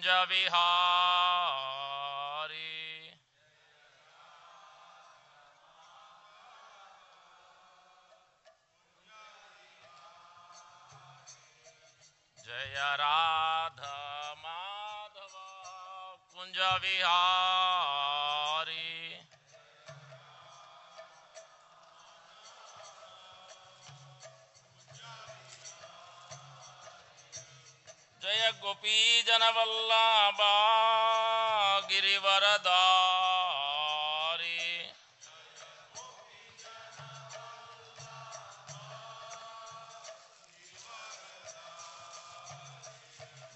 कुंज विहारी। जय राधा माधव कुंज विहारी। जय गोपी जन वल्लभा गिरिवरधारी।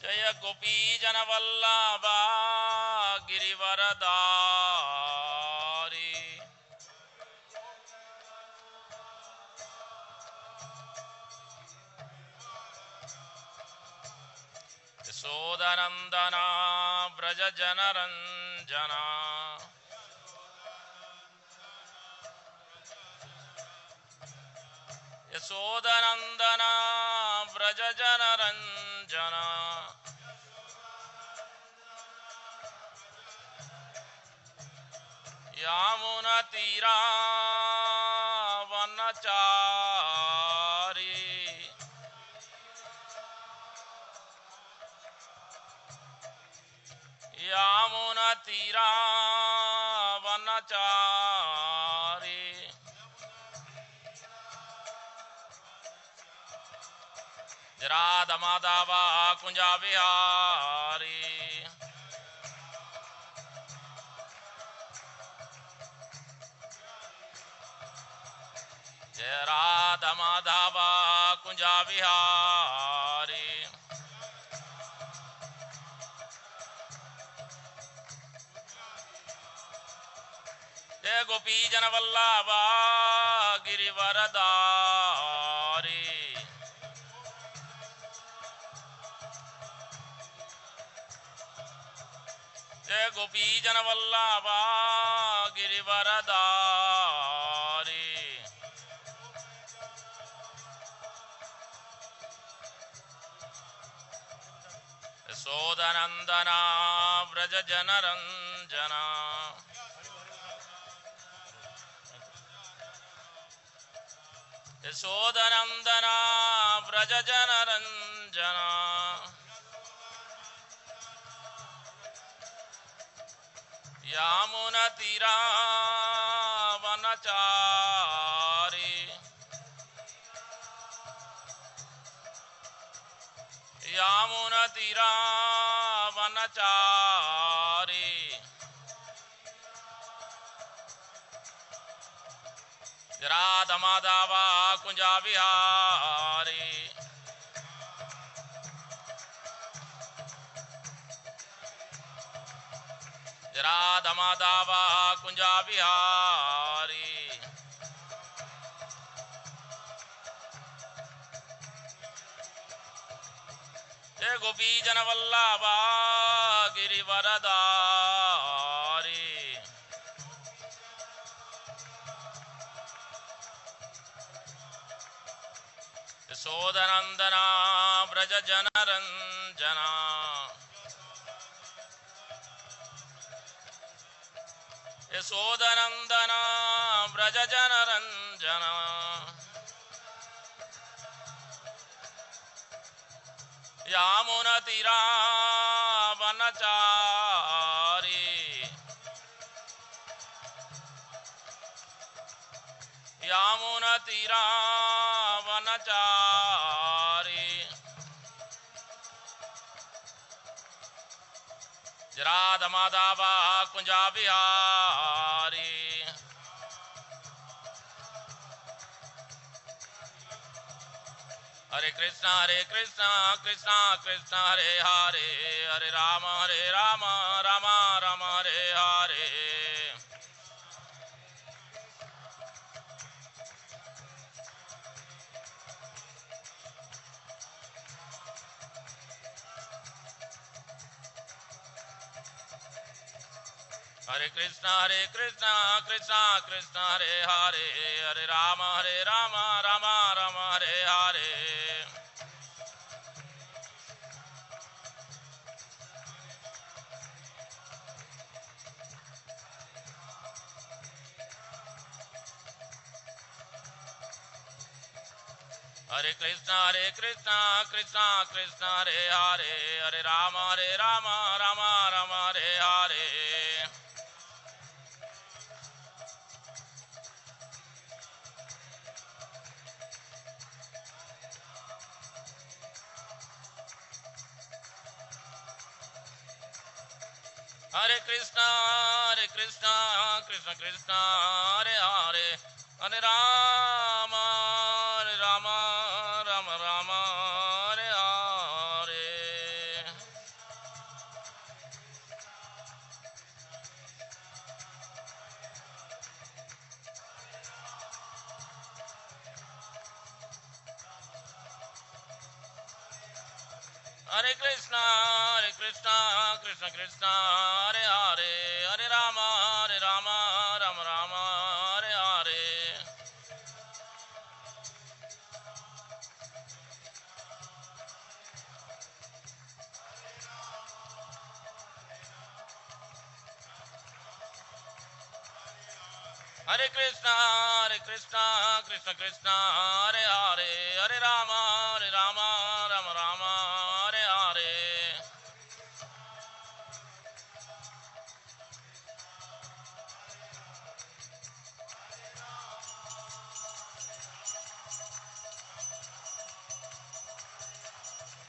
जय गोपी जन वल्लभा गिरिवरधारी। यशोदनंदना व्रज जनरंजना। यशोदनंदना व्रज जनरंजना। यामुना तीरा वनचारी। यामुना तीरा वनचारी। राधा माधव कुंज विहारी। जय राधा माधव कुंज विहारी। जय गोपी जन वल्लभ गिरिवरधारी। जय गोपी जन वल्लभ गिरिवरधारी। यशोदनंदना व्रज जनरंजना। यशोदनंदना व्रज जनरंजना। यामुना तीरा वनचारी। यामुना तीरा वनचारी। राधा माधव कुंज विहारी। राधा माधव कुंज विहारी। जय गोपी जन वल्लभ गिरिवरधारी। यशोदनंदना व्रज जनरंजना। यशोदनंदना व्रज जनरंजना। यामुना तीरा वनचारी। यामुना तीरा वनचारी। राधा माधव कुंज विहारी। हरे कृष्णा कृष्णा कृष्णा हरे हरे, हरे राम राम राम हरे हरे। हरे कृष्णा कृष्णा कृष्णा हरे हरे, हरे Ram Ram Ram Hare Hare. Hare Krishna, Krishna Krishna, Hare Hare, Hare Rama, Rama Rama, Hare Hare. Hare Krishna, Krishna Krishna, Hare Hare, Hare Rama, Rama Rama, Hare Hare. Hare Krishna, Krishna Krishna, Hare Hare, Hare Rama, Rama Rama, Hare Hare. Hare Krishna, Krishna Krishna, Hare Hare, Hare Rama, Rama Rama, Hare Hare.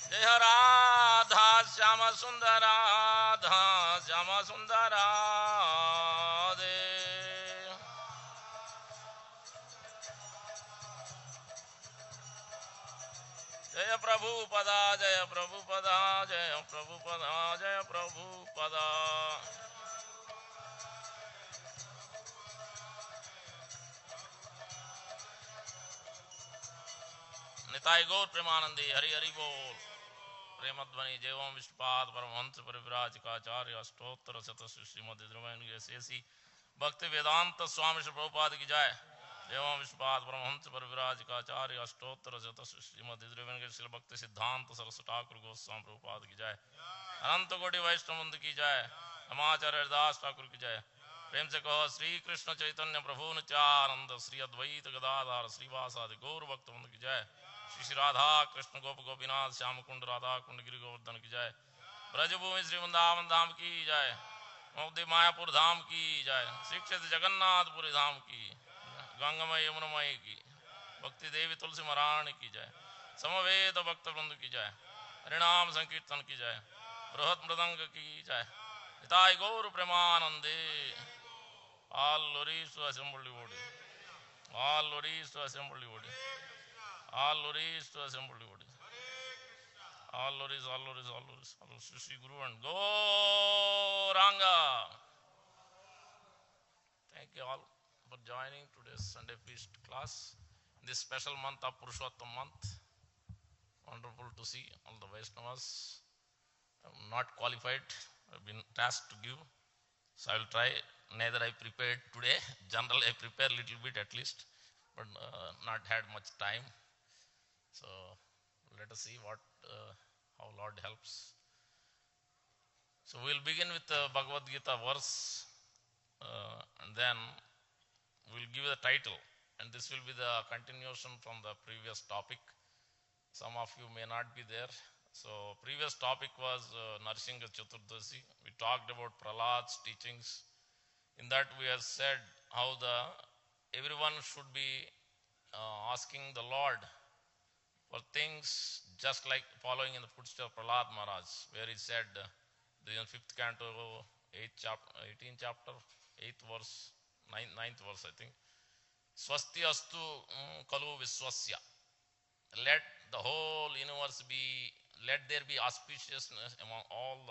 Jai Radha Syama Sundara, Radha Syama Sundara De. Jaya Prabhupada, Jaya Prabhupada, Jaya Prabhupada, Jaya Prabhupada. Nitai Gaur Premanandi, Hari Hari Bol. Premadvani Jevam Vishpad Paramahansa Parivrajikacharya Ashtottara Satasya Srimati Dhruvaini Sesi Bhakti Vedanta Swami Shri Prabhupada ki jai. Jevam Vishpad Paramahansa Parivrajikacharya Ashtottara Satasya Srimati Dhruvaini Sri Bhakti Siddhanta Saraswati Thakur Goswami Prabhupada ki jai. Ananta Koti Vaishnavanda ki jai. Namacharya Das Thakur ki jai. प्रेम से कहो श्री कृष्ण चैतन्य प्रभु नित्यानंद श्री अद्वैत गदाधर श्रीवासादि गौर भक्तवृंद की जय। श्री राधा कृष्ण गोप गोपीनाथ श्याम कुंड राधा कुंड गिरि गोवर्धन की जय। ब्रजभूमि श्री वृंदावन धाम की जय। मोदी मायापुर धाम की जय। श्री क्षेत्र जगन्नाथपुरी धाम की, गंगमय यमुनमय की, भक्ति देवी तुलसी महारानी की जय। समवेत भक्त वृंद की जय। हरिनाम संकीर्तन की जय। बृहद मृदंग की जय। हिताय गौर प्रेमानंदे। All lorries to assembly body. All lorries to assembly body. All lorries to assembly body. All lorries, all lorries, all lorries. Sri Guru and Gauranga. Thank you all for joining today's Sunday feast class. In this special month of Purushottam month. Wonderful to see all the Vaishnavas. I'm not qualified. I've been tasked to give. So I will try. Neither I prepared today. Generally I prepare a little bit at least, but not had much time. So let us see how Lord helps. So we'll begin with the Bhagavad Gita verse, and then we'll give the title, and this will be the continuation from the previous topic. Some of you may not be there. So previous topic was Narsingha Chaturdasi. We talked about Prahlad's teachings. In that we have said how everyone should be asking the Lord for things just like following in the footsteps of Prahlad Maharaj, where he said, in 5th canto, 18th chapter, 8th verse, 9th verse I think, Swasti astu kalu viswasya. Let the whole universe let there be auspiciousness among all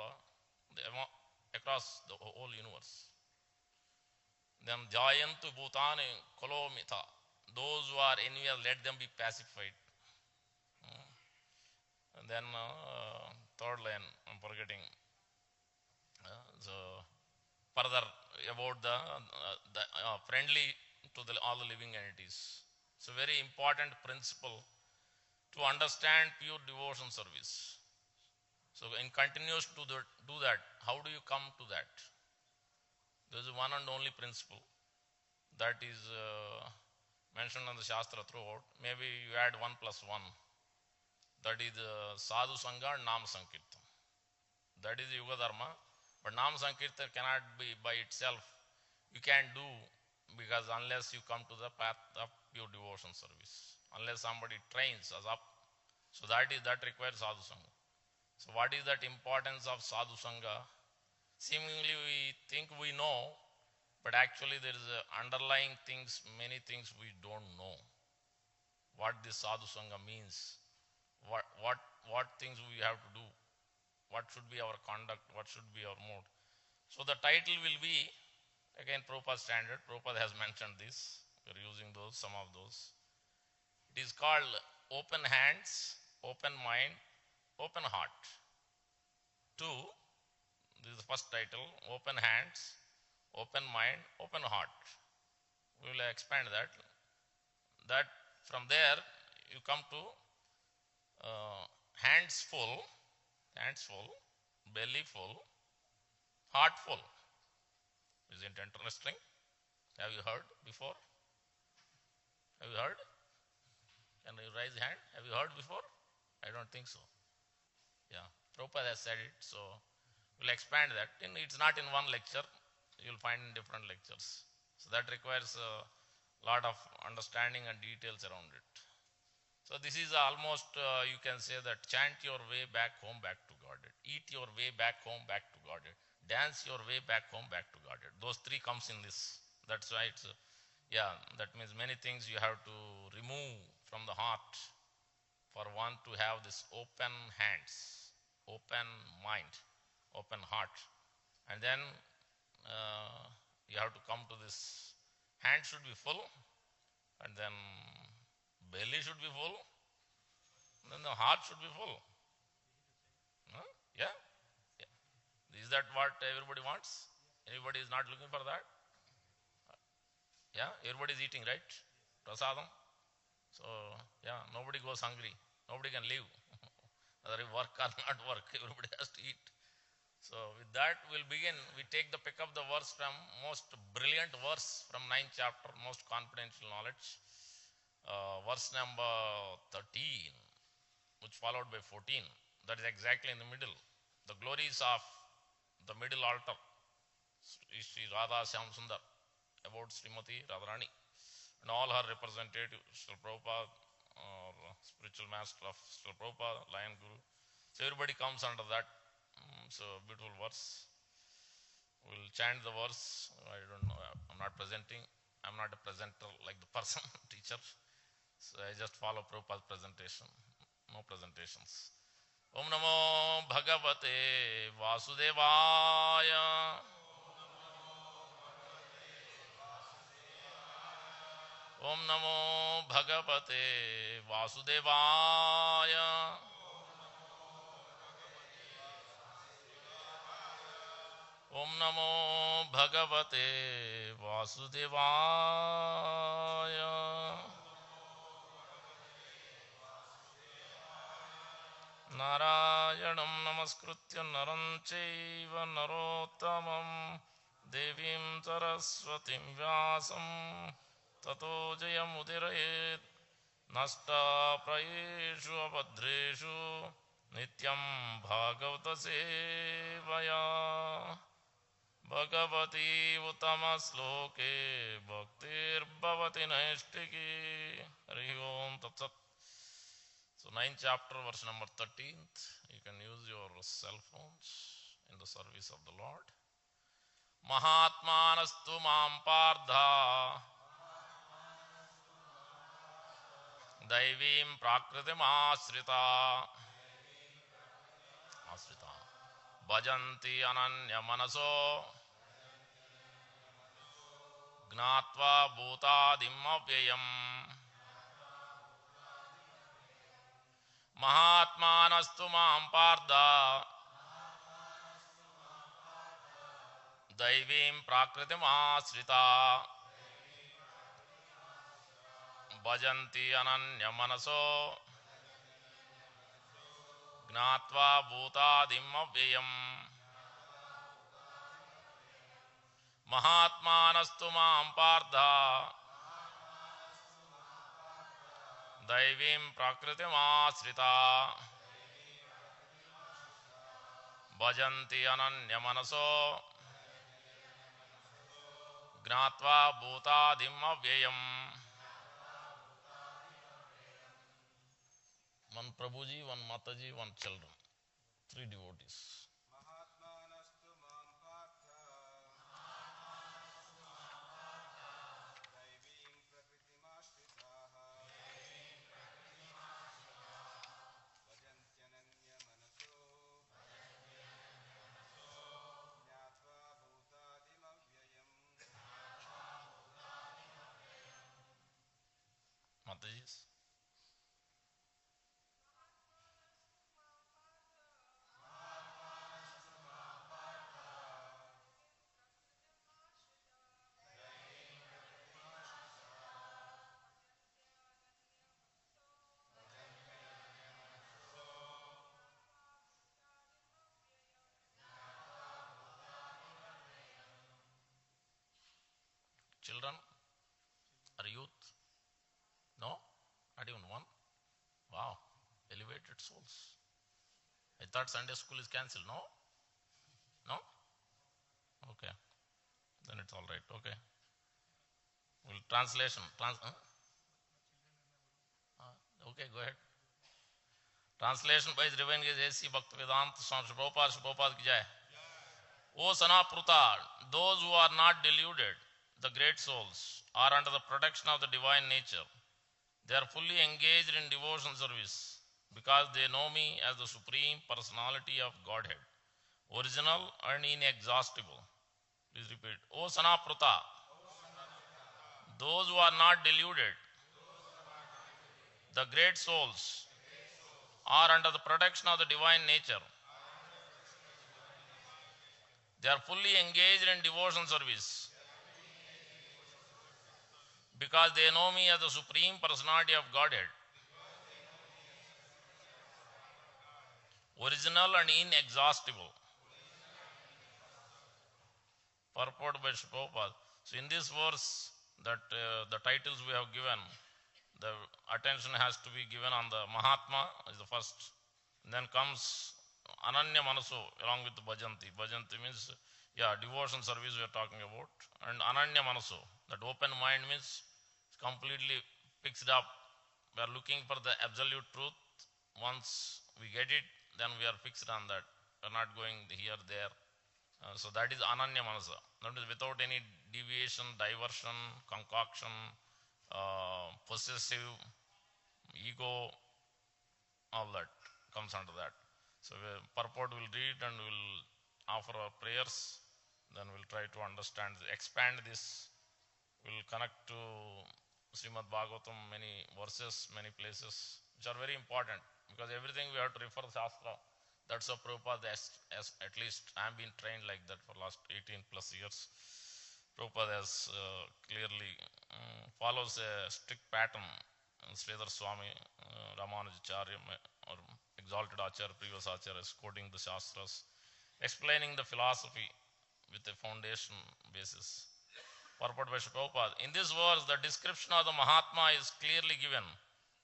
across the whole universe. Then Jayantu Bhutani Kolomitha. Those who are envious, let them be pacified. And then third line, I'm forgetting. So further about the friendly to all the living entities. It's a very important principle to understand pure devotion service. So in continuous to do that, how do you come to that? There is one and only principle. That is mentioned in the Shastra throughout. Maybe you add 1 plus 1. That is Sadhu Sangha and Nam Sankirtan. That is Yuga Dharma. But Nam Sankirtan cannot be by itself. You can't do, because unless you come to the path of pure devotion service, unless somebody trains us up. So that requires Sadhu Sangha. So what is that importance of Sadhu Sangha? Seemingly we think we know, but actually there is underlying things, many things we don't know. What this Sadhu Sangha means, what things we have to do, what should be our conduct, what should be our mode. So the title will be, again, Prabhupada standard. Prabhupada has mentioned this. We are using those, some of those. It is called Open Hands, Open Mind, Open Heart. 2, this is the first title, Open Hands, Open Mind, Open Heart. We will expand that. That from there you come to hands full, belly full, heart full. Isn't it interesting? Have you heard before? Have you heard? Can you raise hand? Have you heard before? I don't think so. Yeah, Prabhupada has said it, so we'll expand that. It's not in one lecture. You'll find in different lectures. So that requires a lot of understanding and details around it. So this is almost, you can say that chant your way back home, back to Godhead. Eat your way back home, back to Godhead. Dance your way back home, back to Godhead. Those 3 comes in this. That's why it's, that means many things you have to remove from the heart for one to have this open hands, open mind, open heart. And then you have to come to this, hand should be full, and then belly should be full, and then the heart should be full. Huh? Yeah? Is that what everybody wants? Everybody is not looking for that? Yeah, everybody is eating, right? Prasadam. So, nobody goes hungry. Nobody can live. Whether you work or not work, everybody has to eat. So, with that, we'll begin. We take the pick of the verse from most brilliant verse from 9th chapter, most confidential knowledge. Verse number 13, which followed by 14. That is exactly in the middle. The glories of the middle altar, Sri Radha Shyam Sundar, about Srimati Radharani, and all her representatives, Srila Prabhupada, or spiritual master of Srila Prabhupada, Lion Guru. So everybody comes under that. So beautiful verse. We'll chant the verse. I don't know. I'm not presenting. I'm not a presenter like the person, teacher. So I just follow Prabhupada's presentation. No presentations. Om Namo Bhagavate Vasudevaya. Om Namo Bhagavate Vasudevaya. Om Namo Bhagavate Vasudevaya. Narayanam Namaskritya Naram Chaiva Narottamam Devim Saraswatim Vyasam Tato Jayamudiraet Nasta Prayeshu Abhadreshu Nityam Bhagavata Sevaya Bhagavati Uttama Sloke Bhaktir Bhavati Naistiki Hari Om Tat Sat. So 9th chapter, verse number 13th. You can use your cell phones in the service of the Lord. Mahatma nastu mam pardha Daivim prakritim asrita Bhajanti ananya manaso Gnatva bhutadim avyayam Mahatma nastu mam pardha Daivim prakritim asrita Bhajanti ananya manaso Gnatva bhutadim avyayam Mahatma nastu mam pardha Daivim Prakritim Bhajanti Ananya Manaso Gnatva Bhutadim Avyayam. One Prabhuji, one Mataji, one children. 3 devotees. Matajis. Children or youth? No? Not even one? Wow. Elevated souls. I thought Sunday school is cancelled. No? No? Okay. Then it's all right. Okay. Well, translation. Okay, go ahead. Translation by the Reverend A.C. Bhaktivedanta Swami Prabhupada ki jai. O Sanapruta, those who are not deluded, the great souls, are under the protection of the divine nature. They are fully engaged in devotion service because they know me as the Supreme Personality of Godhead, original and inexhaustible. Please repeat. O Sanapruta, those who are not deluded, the great souls, are under the protection of the divine nature. They are fully engaged in devotion service because they know me as the Supreme Personality of Godhead, original and inexhaustible. Purport by Prabhupada. So in this verse, that the titles we have given, the attention has to be given on the Mahatma is the first. And then comes Ananya Manaso along with the Bhajanti. Bhajanti means, devotion service we are talking about. And Ananya Manaso, that open mind means completely fixed up. We are looking for the absolute truth. Once we get it, then we are fixed on that. We are not going here, there. So that is Ananya Manasa. That is without any deviation, diversion, concoction, possessive, ego, all that comes under that. So purport will read and will offer our prayers. Then we'll try to understand, expand this. We'll connect to Srimad Bhagavatam, many verses, many places, which are very important because everything we have to refer Shastra. That's a Prabhupada, as at least I have been trained like that for last 18 plus years. Prabhupada has clearly follows a strict pattern. Sridhar Swami, Ramanujacharya, or exalted Acharya, previous Acharya, is quoting the Shastras, explaining the philosophy with a foundation basis. Purport by Prabhupada. In this verse, the description of the Mahatma is clearly given.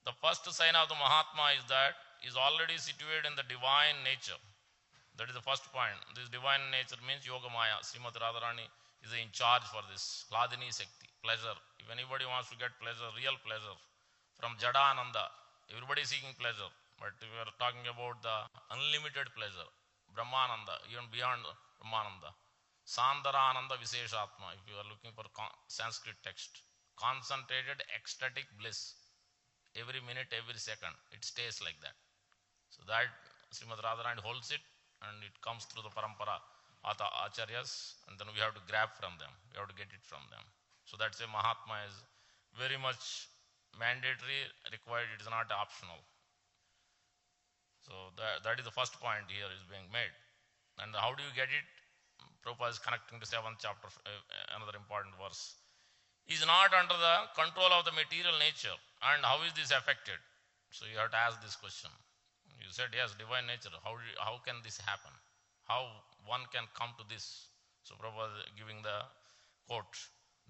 The first sign of the Mahatma is that he is already situated in the divine nature. That is the first point. This divine nature means Yoga Maya. Srimati Radharani is in charge for this. Hladini Shakti, pleasure. If anybody wants to get pleasure, real pleasure, from Jada Ananda, everybody is seeking pleasure. But we are talking about the unlimited pleasure, Brahmananda, even beyond Brahmananda. Sandarananda Visheshatma, if you are looking for Sanskrit text. Concentrated ecstatic bliss. Every minute, every second, it stays like that. So that Srimad Radharani holds it, and it comes through the parampara acharyas, and then we have to grab from them. We have to get it from them. So that's why Mahatma is very much mandatory, required. It is not optional. So that is the first point here is being made. And how do you get it? Prabhupada is connecting to 7th chapter, another important verse. He is not under the control of the material nature. And how is this affected? So you have to ask this question. You said, yes, divine nature. How can this happen? How one can come to this? So Prabhupada is giving the quote.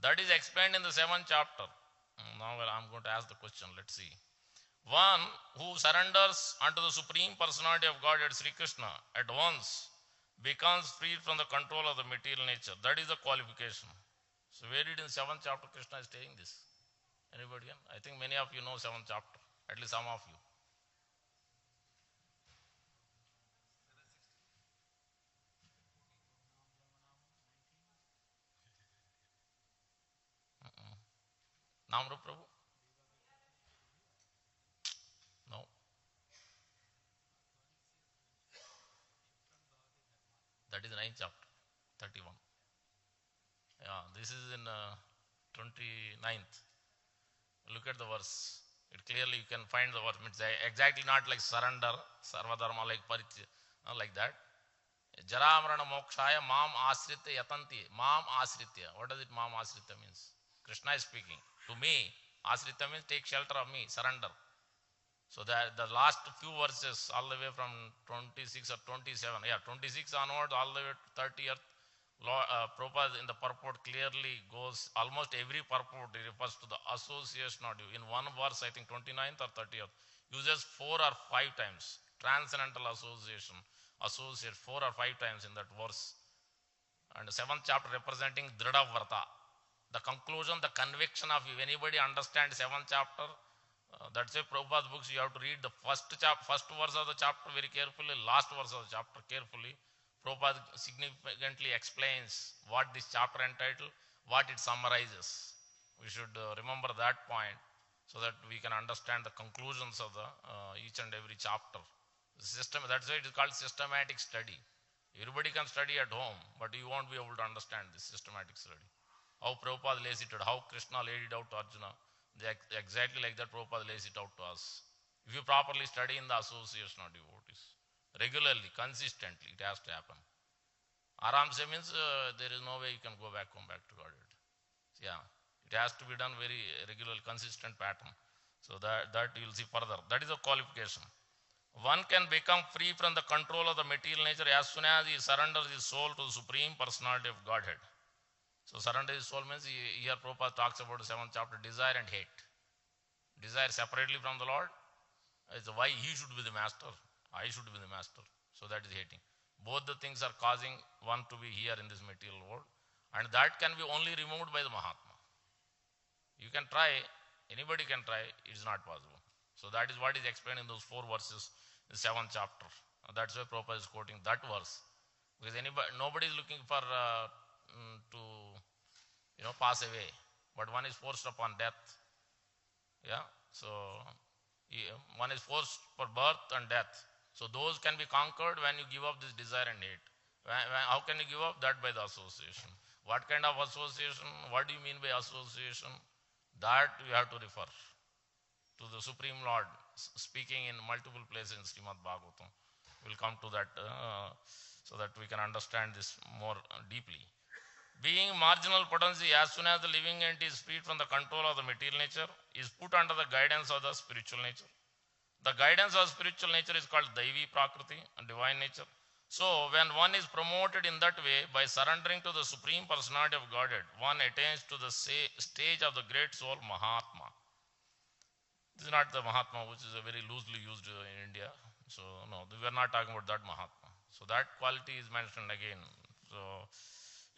That is explained in the 7th chapter. Now I'm going to ask the question. Let's see. One who surrenders unto the Supreme Personality of Godhead, Sri Krishna, at once becomes freed from the control of the material nature. That is the qualification. So where did in 7th chapter Krishna is saying this? Anybody can? I think many of you know 7th chapter, at least some of you. Namru Prabhu? No. That is the 9th chapter, 31. Yeah, this is in 29th. Look at the verse. It clearly you can find the verse. It's exactly not like surrender, sarvadharma, like paritya, not like that. Jaramrana mokshaya mam asritya yatanti. Mam asritya. What does it mam asritya means? Krishna is speaking. To me, asritya means take shelter of me, surrender. So that the last few verses, all the way from 26 or 27, 26 onwards, all the way to 30th, Prabhupada in the purport clearly goes, almost every purport refers to the association of you. In one verse, I think 29th or 30th, uses 4 or 5 times. Transcendental association, associate 4 or 5 times in that verse. And the 7th chapter representing Dhrida Vrata. The conclusion, the conviction of you. Anybody understand 7th chapter? That's why Prabhupada's books you have to read the first verse of the chapter very carefully, last verse of the chapter carefully. Prabhupada significantly explains what this chapter entitled, what it summarizes. We should remember that point so that we can understand the conclusions of the each and every chapter. The system, that's why it is called systematic study. Everybody can study at home, but you won't be able to understand this systematic study. How Prabhupada lays it out, how Krishna laid it out to Arjuna. Exactly like that Prabhupada lays it out to us. If you properly study in the association of devotees, regularly, consistently, it has to happen. Aramse means there is no way you can go back home, back to Godhead. Yeah, it has to be done very regular, consistent pattern. So that you will see further. That is a qualification. One can become free from the control of the material nature as soon as he surrenders his soul to the Supreme Personality of Godhead. So surrender his soul means here Prabhupada talks about the 7th chapter, desire and hate. Desire separately from the Lord is why he should be the master. I should be the master. So that is hating. Both the things are causing one to be here in this material world. And that can be only removed by the Mahatma. You can try, anybody can try, it is not possible. So that is what is explained in those 4 verses in the 7th chapter. That's why Prabhupada is quoting that verse. Because nobody is looking for to pass away, but one is forced upon death. Yeah, so one is forced for birth and death. So those can be conquered when you give up this desire and hate. How can you give up? That by the association. What kind of association? What do you mean by association? That you have to refer to the Supreme Lord speaking in multiple places in Srimad Bhagavatam. We'll come to that so that we can understand this more deeply. Being marginal potency, as soon as the living entity is freed from the control of the material nature, is put under the guidance of the spiritual nature. The guidance of spiritual nature is called Daivi Prakriti and divine nature. So when one is promoted in that way by surrendering to the Supreme Personality of Godhead, one attains to the stage of the great soul Mahatma. This is not the Mahatma which is very loosely used in India. So no, we are not talking about that Mahatma. So that quality is mentioned again. So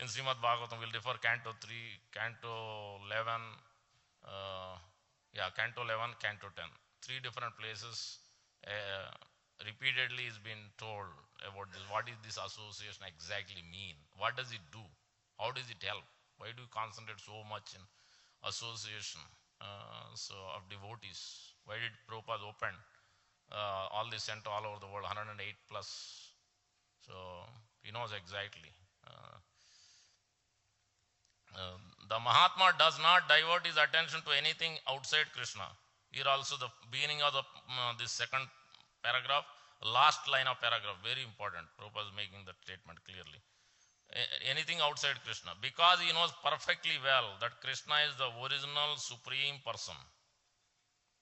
in Srimad Bhagavatam, we'll refer Canto 3, Canto 11, Canto 11, Canto 10. 3 different places repeatedly is been told about this. What is this association exactly mean? What does it do? How does it help? Why do you concentrate so much in association of devotees? Why did Prabhupada open all this center all over the world, 108 plus? So he knows exactly. The Mahatma does not divert his attention to anything outside Krishna. Here also the beginning of this second paragraph, last line of paragraph, very important. Prabhupada is making that statement clearly. Anything outside Krishna. Because he knows perfectly well that Krishna is the original supreme person.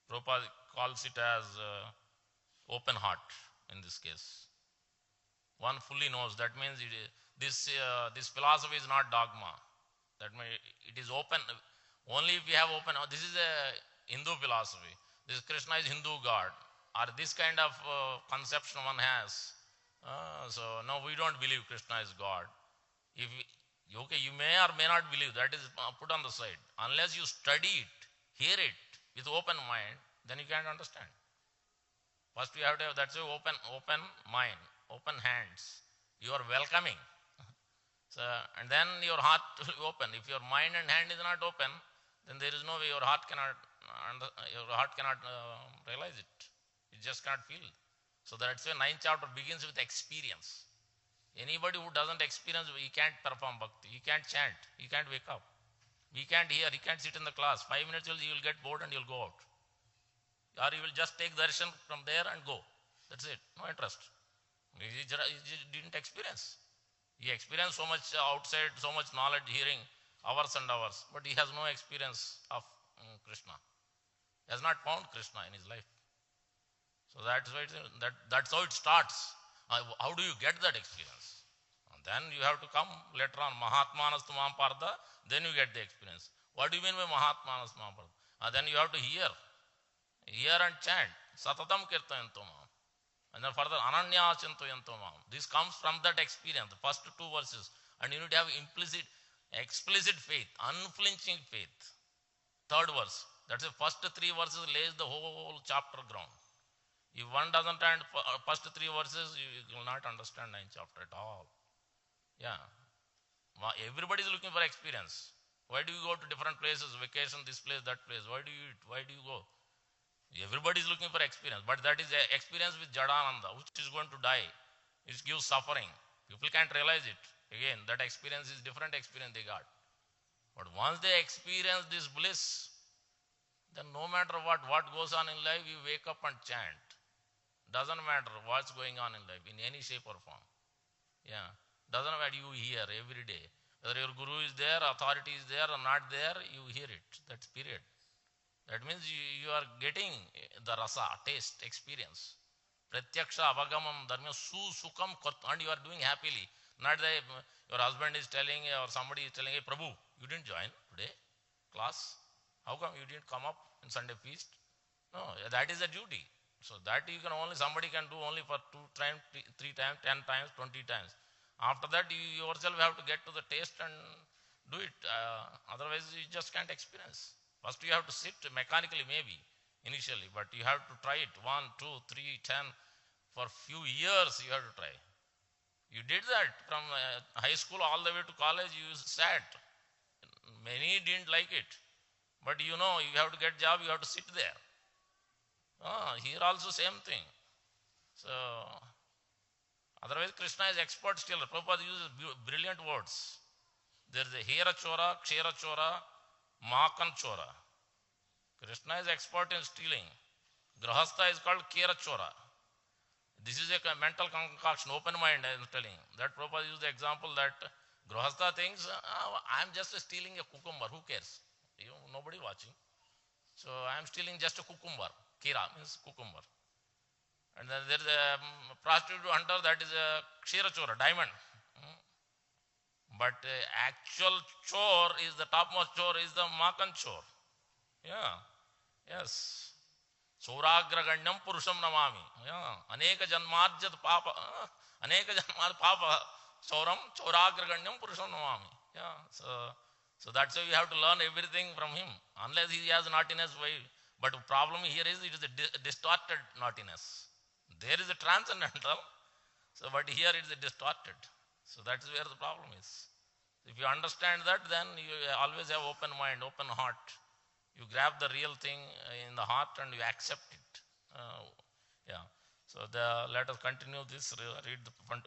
Prabhupada calls it as open heart in this case. One fully knows. That means this philosophy is not dogma. That means it is open. Only if we have open. This is a Hindu philosophy. This Krishna is Hindu God, or this kind of conception one has. So no, we don't believe Krishna is God. If okay, you may or may not believe, that is put on the side. Unless you study it, hear it with open mind, then you can't understand. First you have to have, that's a open mind, open hands. You are welcoming. So, and then your heart will be open. If your mind and hand is not open, then there is no way your heart cannot realize it. You just cannot feel. So that's why 9th chapter begins with experience. Anybody who doesn't experience, he can't perform bhakti, he can't chant, he can't wake up, he can't hear, he can't sit in the class. 5 minutes you will get bored and you'll go out. Or you will just take darshan from there and go. That's it. No interest. He didn't experience. He experienced so much outside, so much knowledge, hearing, hours and hours, but he has no experience of Krishna. He has not found Krishna in his life. So that's why that's how it starts. How do you get that experience? And then you have to come later on, Mahatma Anastu Mahampartha, then you get the experience. What do you mean by Mahatma Anastu Mahampartha? Then you have to hear and chant. Satatam kirtayanto mam. And then further, Ananya Chintayanto mam. This comes from that experience, the first 2 verses. And you need to have explicit faith, unflinching faith. 3rd verse. That's the first 3 verses lays the whole chapter ground. If one doesn't understand first 3 verses, you will not understand 9th chapter at all. Yeah. Everybody is looking for experience. Why do you go to different places, vacation, this place, that place? Why do you eat? Why do you go? Everybody is looking for experience, but that is an experience with Jadananda, which is going to die. It gives suffering. People can't realize it. Again, that experience is different experience they got. But once they experience this bliss, then no matter what goes on in life, you wake up and chant. Doesn't matter what's going on in life, in any shape or form. Yeah. Doesn't matter, you hear every day. Whether your guru is there, authority is there or not there, you hear it. That's period. That means you are getting the rasa, taste, experience. Pratyaksha avagamam dharma sukam and you are doing happily. Not that your husband is telling or somebody is telling, hey Prabhu, you didn't join today class. How come you didn't come up in Sunday feast? No, that is a duty. So that somebody can do only for 2 times, 3 times, 10 times, 20 times. After that, you yourself have to get to the taste and do it. Otherwise, you just can't experience. First, you have to sit mechanically, maybe initially, but you have to try it 1, 2, 3, 10. For few years, you have to try. You did that from high school all the way to college. You sat. Many didn't like it, but you have to get job. You have to sit there. Here also same thing. So otherwise, Krishna is expert still. Prabhupada uses brilliant words. There is a Hera Chora, Kshera Chora, Makan Chora. Krishna is expert in stealing. Grahastha is called Kera Chora. This is a mental concoction, open mind, I am telling. That Prabhupada used the example that Grahastha thinks, I am just stealing a cucumber, who cares? Nobody watching. So I am stealing just a cucumber. Kera means cucumber. And then there is a prostitute hunter, that is a Kshera Chora, diamond. But actual chore is the topmost chore is the Makan chore. Yeah. Yes. Choragraganyam purusham namami. Yeah. Aneka janmarjat papa. Aneka janmar papa. Choragraganyam purusham namami. Yeah. So that's why we have to learn everything from him. Unless he has naughtiness. But the problem here is it is a distorted naughtiness. There is a transcendental. So but here it is a distorted. So that is where the problem is. If you understand that, then you always have open mind, open heart. You grab the real thing in the heart and you accept it. Yeah. So let us continue this, read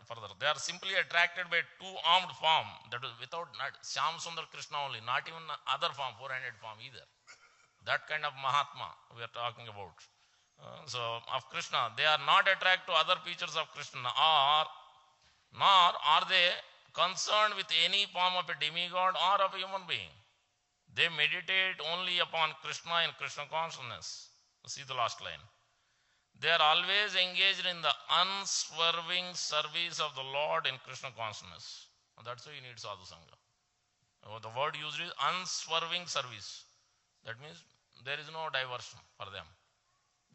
further. They are simply attracted by 2-armed form, that is without Shyam Sundar Krishna only, not even other form, 400 form either. That kind of Mahatma we are talking about. So of Krishna, they are not attracted to other features of Krishna, nor are they concerned with any form of a demigod or of a human being. They meditate only upon Krishna in Krishna consciousness. See the last line. They are always engaged in the unswerving service of the Lord in Krishna consciousness. And that's why you need Sadhu Sangha. The word used is unswerving service. That means there is no diversion for them.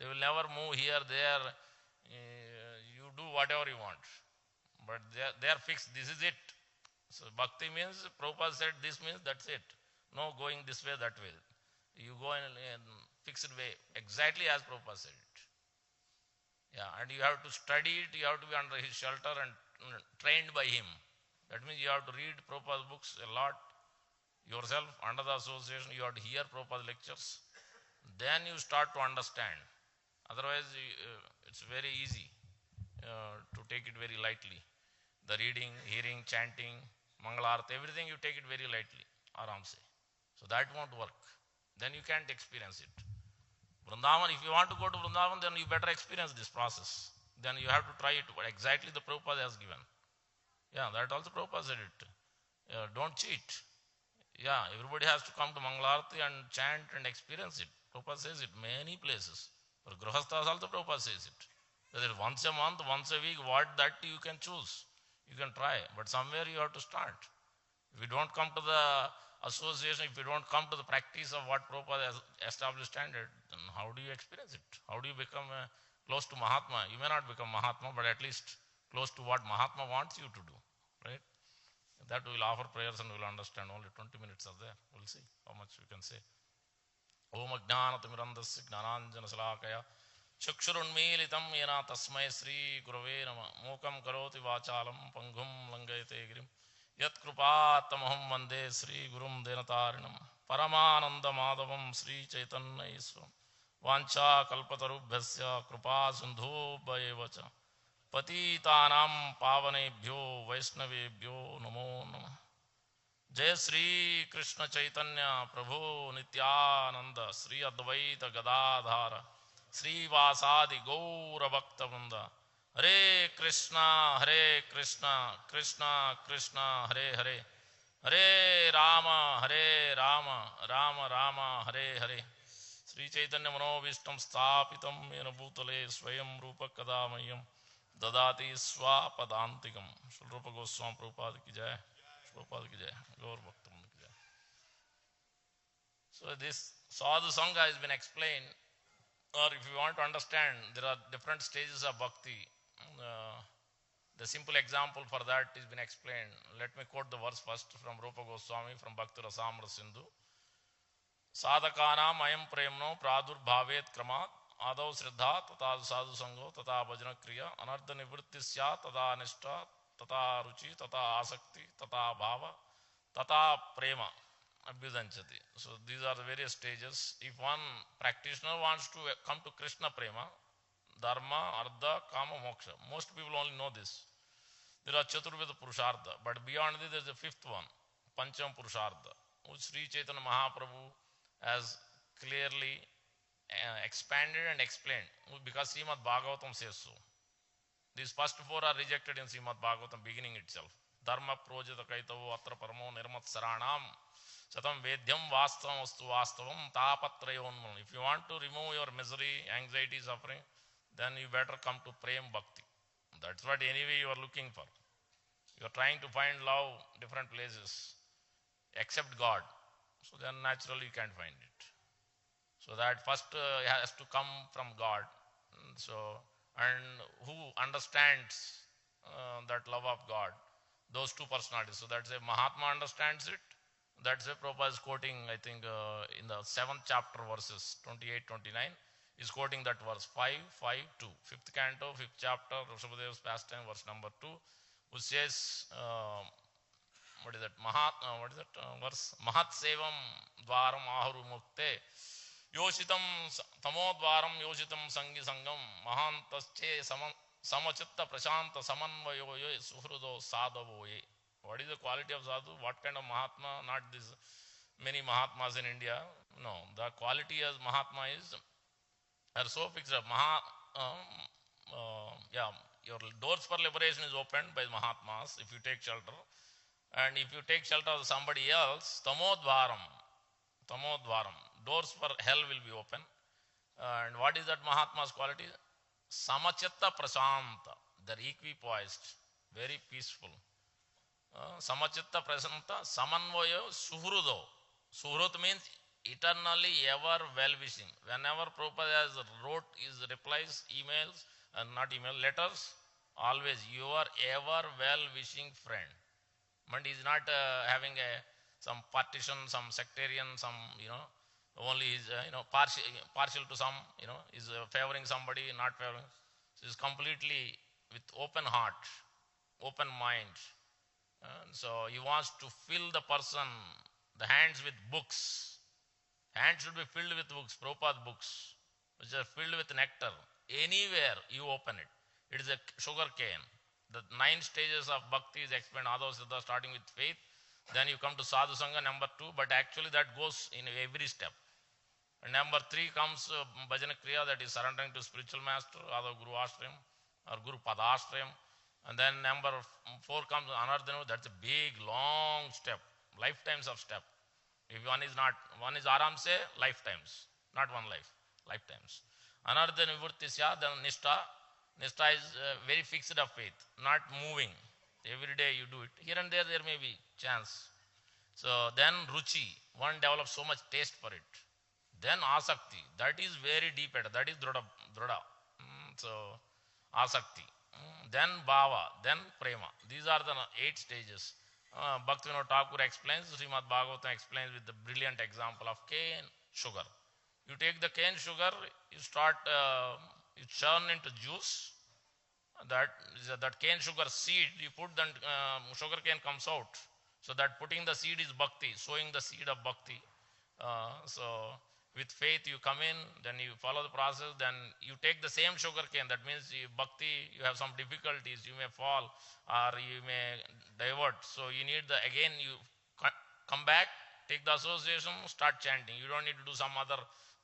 They will never move here, there. You do whatever you want. But they are fixed. This is it. So bhakti means, Prabhupada said this means that's it. No going this way, that way. You go in fixed way, exactly as Prabhupada said it. Yeah, and you have to study it, you have to be under his shelter and trained by him. That means you have to read Prabhupada's books a lot yourself, under the association, you have to hear Prabhupada's lectures. Then you start to understand. Otherwise, it's very easy to take it very lightly. The reading, hearing, chanting, Mangalarti, everything you take it very lightly, aram se. So that won't work. Then you can't experience it. Vrindavan, if you want to go to Vrindavan, then you better experience this process. Then you have to try it exactly the Prabhupada has given. Yeah, that also Prabhupada said it. Don't cheat. Yeah, everybody has to come to Mangalarti and chant and experience it. Prabhupada says it many places. For Grihasthas also Prabhupada says it. That is once a month, once a week, what that you can choose. You can try. But somewhere you have to start. If you don't come to the association, if you don't come to the practice of what Prabhupada has established standard, then how do you experience it? How do you become close to Mahatma? You may not become Mahatma, but at least close to what Mahatma wants you to do, right? That we will offer prayers and we will understand. Only 20 minutes are there. We'll see how much we can say. Om Ajnanatimirandasya Gnananjana Salakaya Chakshurunmilitam Yena Tasmai Sri Gurave Nama Mokam Karoti Vachalam Pangum Langayate Girim Yat Krupatamaham Vande Sri Gurum Denatarinam Paramananda Madhavam Sri Chaitanya Iswaram Vancha Kalpatarubhyasya Krupa Sindhu Bhayevacha Patitanam Pavanebhyo Vaishnavebhyo Namo Namah. Jai Sri Krishna Chaitanya Prabhu Nityananda Sri Advaita Gadadhara Sri Vasadi Gaura Bhakta Vrinda. Hare Krishna, Krishna Krishna, Hare Hare, Hare Rama, Rama Rama, Hare Hare. Sri Chaitanya Manovishtam Sthapitam Yena Bhutale Swayam Rupa Kadamayam Dadati Swapadantikam. Shri Rupa Goswami Prabhupada ki jai. Prabhupada ki jai. Gaur Bhakta Vrinda ki jai. So this Sadhu Sangha has been explained. Or if you want to understand, there are different stages of bhakti. The simple example for that has been explained. Let me quote the verse first from Rupa Goswami from Bhakti Rasamrita Sindhu. Sadhakanam ayam premno pradur bhavet kramat adau sriddha tata sadhu sango tata bhajana kriya anardha nivritti sya tata nishta tata ruchi tata asakti tata bhava tata prema abhyudanchati. So these are the various stages. If one practitioner wants to come to Krishna prema, dharma, artha, kama, moksha. Most people only know this. There are Chaturveda Purushartha, but beyond this there is a fifth one, Pancham Purushartha, which Sri Chaitanya Mahaprabhu has clearly expanded and explained, because Srimad Bhagavatam says so. These first four are rejected in Srimad Bhagavatam beginning itself. Dharma projata kaitavo atra paramo nirmat saranam satam vedyam vastavam astu vastavam tapatrayonman. If you want to remove your misery, anxiety, suffering, then you better come to Prem Bhakti. That's what anyway you are looking for. You are trying to find love different places except God. So then naturally you can't find it. So that first has to come from God. And who understands that love of God? Those two personalities. So that's a Mahatma understands it. That's a Prabhupada is quoting, I think, in the 7th chapter verses 28, 29. Is quoting that verse 5, 5, 2. 5th canto, 5th chapter, Rishabhadev's pastime, verse number 2, which says, what is that? Verse? Mahat sevam dvaram ahuru mukte yoshitam tamodvaram yoshitam sangi sangam mahantasche samachitta prashanta samanvayoye suhrudo sadhavoye. What is the quality of sadhu? What kind of Mahatma? Not this many Mahatmas in India. No, the quality as Mahatma is are so fixed up. Your doors for liberation is opened by Mahatmas if you take shelter. And if you take shelter of somebody else, tamodvaram, doors for hell will be open. And what is that Mahatma's quality? Samachitta prasanta, they're equipoised, very peaceful. Samachitta prasanta, samanvaya suhrudo. Suhrut means eternally ever well-wishing. Whenever Prabhupada has wrote his replies, emails, not email, letters, always your ever well-wishing friend. But he's not having some partition, some sectarian, some, only is, partial to some, is favoring somebody, not favoring. So he's completely with open heart, open mind. So he wants to fill the person, the hands with books. Hands should be filled with books, Prabhupada books, which are filled with nectar. Anywhere you open it, it is a sugar cane. The 9 stages of bhakti is explained, Adho Siddha, starting with faith. Then you come to Sadhu Sangha, number 2, but actually that goes in every step. And number 3 comes Bhajana Kriya, that is surrendering to spiritual master, Adho Guru Ashram or Guru Padashram. And then number 4 comes Anardhanu, that's a big, long step, lifetimes of step. If one is aram se, lifetimes, not one life, lifetimes. Another nivurtisya, then nishta. Nishta is very fixed of faith, not moving. Every day you do it. Here and there may be chance. So then ruchi, one develops so much taste for it. Then asakti, that is very deep, that is drada. So asakti. Then bhava, then prema. These are the 8 stages. Bhaktivinoda Thakur explains, Srimad Bhagavatam explains with the brilliant example of cane sugar. You take the cane sugar, you start, you churn into juice. That cane sugar seed, you put, then sugar cane comes out. So that putting the seed is bhakti, sowing the seed of bhakti. So with faith you come in, then you follow the process, then you take the same sugar cane. That means bhakti, you have some difficulties, you may fall or you may divert. So you need again you come back, take the association, start chanting. You don't need to do some other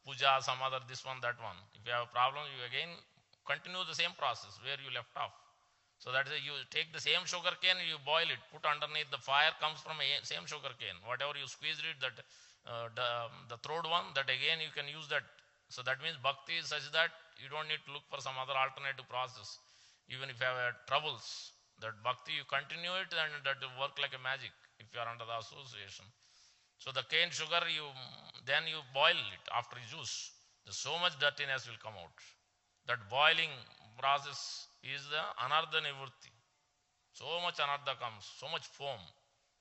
puja, some other this one, that one. If you have a problem, you again continue the same process where you left off. So that is, you take the same sugar cane, you boil it, put underneath, the fire comes from a same sugar cane. Whatever you squeeze it, that the third one, that again you can use that. So that means bhakti is such that you don't need to look for some other alternative process. Even if you have troubles, that bhakti you continue it and that will work like a magic if you are under the association. So the cane sugar, then you boil it after juice. So much dirtiness will come out. That boiling process is the anartha nivurti. So much anartha comes, so much foam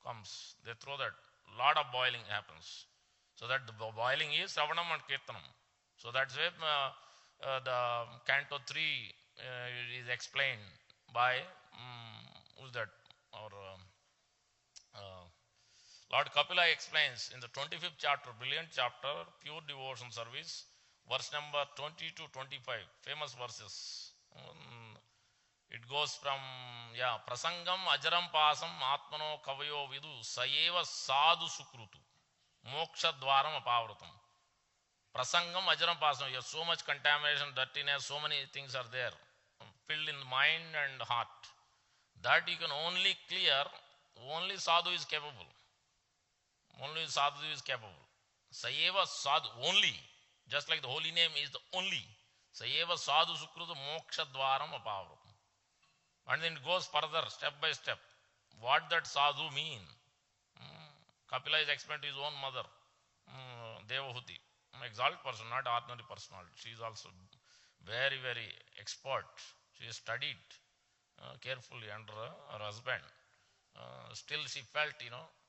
comes. They throw that, lot of boiling happens. So that the boiling is Sravanam and Kirtanam. So that's why the Canto 3 is explained by, who's that? Or Lord Kapila explains in the 25th chapter, brilliant chapter, Pure Devotion Service, verse number 20 to 25, famous verses. It goes from, Prasangam ajaram pasam atmano kavayo vidu sayeva sadhu sukrutu moksha dwaram apavratam. Prasangam ajaram pasam, you have so much contamination, dirtiness, so many things are there, filled in mind and heart. That you can only clear, only sadhu is capable. Only sadhu is capable. Sayeva sadhu, only. Just like the holy name is the only. Sayeva sadhu sukrutu moksha dwaram apavratam. And then it goes further, step by step. What that sadhu mean? Kapila is explained to his own mother, Devahuti. Exalted person, not ordinary personality. She is also very, very expert. She studied carefully under her husband. Still she felt,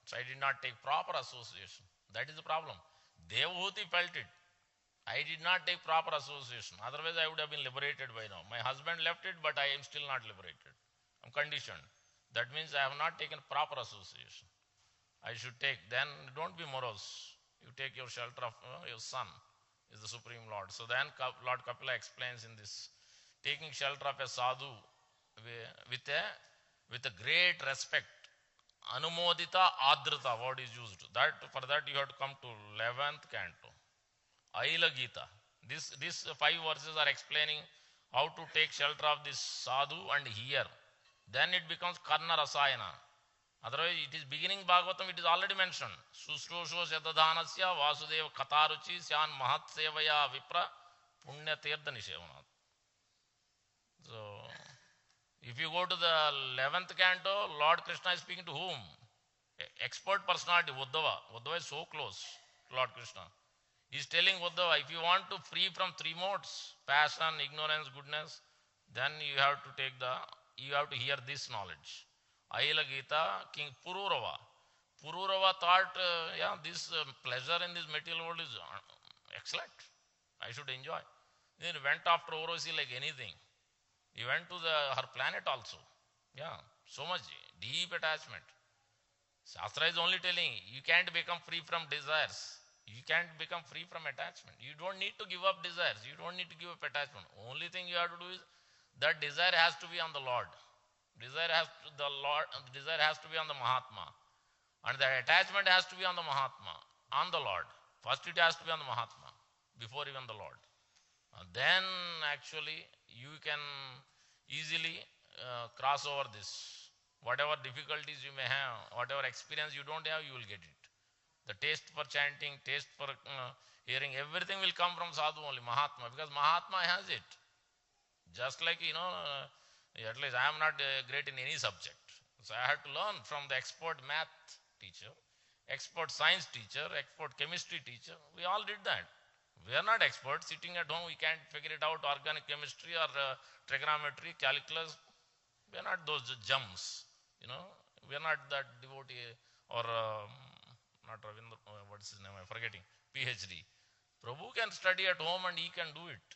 so I did not take proper association. That is the problem. Devahuti felt it. I did not take proper association. Otherwise, I would have been liberated by now. My husband left it, but I am still not liberated. I'm conditioned. That means I have not taken proper association. I should take. Then don't be morose. You take your shelter of your son is the Supreme Lord. So then Lord Kapila explains in this, taking shelter of a sadhu with a great respect. Anumodita adrita word is used. For that you have to come to 11th canto. Aila Gita. These 5 verses are explaining how to take shelter of this sadhu and hear. Then it becomes karna rasayana. Otherwise, it is beginning Bhagavatam, it is already mentioned. Sushrusho Shatadhanasya Vasudeva Kataruchi Syan Mahat Sevaya Vipra Punya Tirtha Nishevanat. So, if you go to the 11th canto, Lord Krishna is speaking to whom? Expert personality, Uddhava. Uddhava is so close. Lord Krishna. He is telling Uddhava, if you want to free from three modes, passion, ignorance, goodness, then you have to hear this knowledge. Ayila Gita, King Pururava. Pururava thought, this pleasure in this material world is excellent. I should enjoy. Then he went after Orosi like anything. He went to her planet also. Yeah, so much deep attachment. Shastra is only telling you can't become free from desires. You can't become free from attachment. You don't need to give up desires. You don't need to give up attachment. Only thing you have to do is that desire has to be on the Lord. Desire has to be on the Mahatma. And the attachment has to be on the Mahatma, on the Lord. First it has to be on the Mahatma, before even the Lord. Then actually you can easily cross over this. Whatever difficulties you may have, whatever experience you don't have, you will get it. The taste for chanting, taste for hearing, everything will come from Sadhu only, Mahatma, because Mahatma has it. Just like, at least I am not great in any subject. So I had to learn from the expert math teacher, expert science teacher, expert chemistry teacher. We all did that. We are not experts. Sitting at home, we can't figure it out, organic chemistry or trigonometry, calculus. We are not those gems. We are not that devotee or not Ravindra, what's his name, I'm forgetting, PhD. Prabhu can study at home and he can do it.